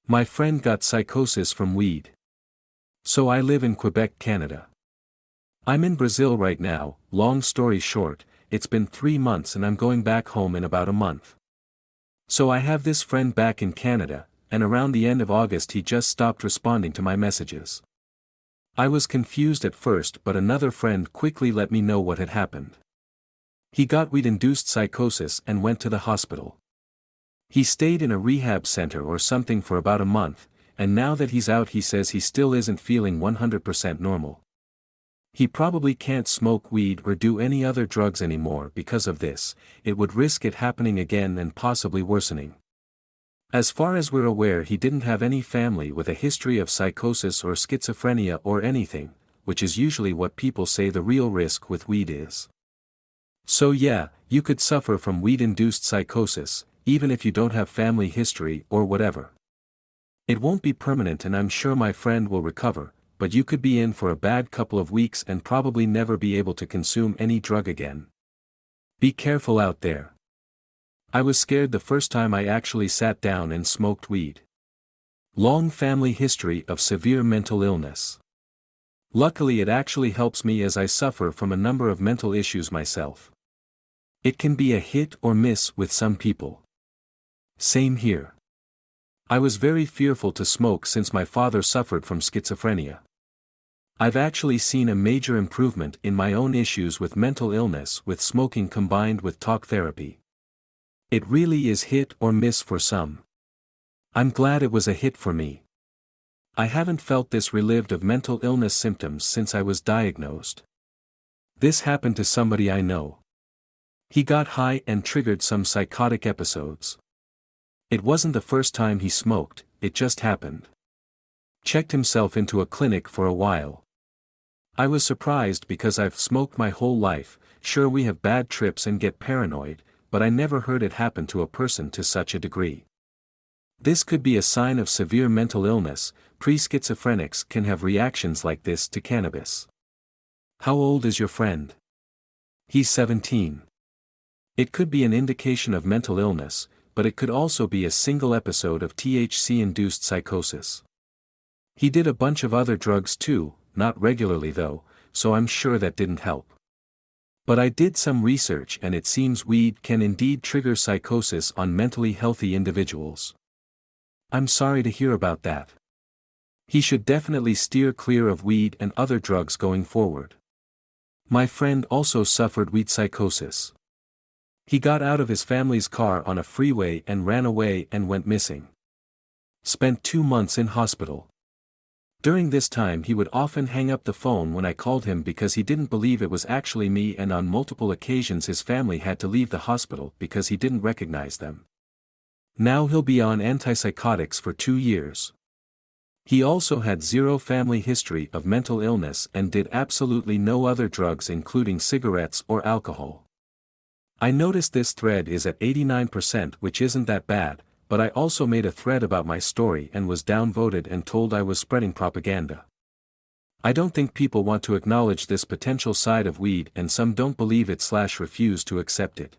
My friend got psychosis from weed. So I live in Quebec, Canada. I'm in Brazil right now. Long story short, it's been 3 months and I'm going back home in about a month. So I have this friend back in Canada, and around the end of August he just stopped responding to my messages. I was confused at first, but another friend quickly let me know what had happened. He got weed-induced psychosis and went to the hospital. He stayed in a rehab center or something for about a month, and now that he's out he says he still isn't feeling 100% normal. He probably can't smoke weed or do any other drugs anymore because of this. It would risk it happening again and possibly worsening. As far as we're aware, he didn't have any family with a history of psychosis or schizophrenia or anything, which is usually what people say the real risk with weed is. So yeah, you could suffer from weed-induced psychosis, even if you don't have family history or whatever. It won't be permanent and I'm sure my friend will recover, but you could be in for a bad couple of weeks and probably never be able to consume any drug again. Be careful out there. I was scared the first time I actually sat down and smoked weed. Long family history of severe mental illness. Luckily it actually helps me as I suffer from a number of mental issues myself. It can be a hit or miss with some people. Same here. I was very fearful to smoke since my father suffered from schizophrenia. I've actually seen a major improvement in my own issues with mental illness with smoking combined with talk therapy. It really is hit or miss for some. I'm glad it was a hit for me. I haven't felt this relieved of mental illness symptoms since I was diagnosed. This happened to somebody I know. He got high and triggered some psychotic episodes. It wasn't the first time he smoked, it just happened. Checked himself into a clinic for a while. I was surprised because I've smoked my whole life. Sure, we have bad trips and get paranoid, but I never heard it happen to a person to such a degree. This could be a sign of severe mental illness. Pre-schizophrenics can have reactions like this to cannabis. How old is your friend? He's 17. It could be an indication of mental illness, but it could also be a single episode of THC-induced psychosis. He did a bunch of other drugs too, not regularly though, so I'm sure that didn't help. But I did some research and it seems weed can indeed trigger psychosis on mentally healthy individuals. I'm sorry to hear about that. He should definitely steer clear of weed and other drugs going forward. My friend also suffered weed psychosis. He got out of his family's car on a freeway and ran away and went missing. Spent 2 months in hospital. During this time he would often hang up the phone when I called him because he didn't believe it was actually me, and on multiple occasions his family had to leave the hospital because he didn't recognize them. Now he'll be on antipsychotics for 2 years. He also had zero family history of mental illness and did absolutely no other drugs including cigarettes or alcohol. I noticed this thread is at 89%, which isn't that bad, but I also made a thread about my story and was downvoted and told I was spreading propaganda. I don't think people want to acknowledge this potential side of weed, and some don't believe it/refuse to accept it.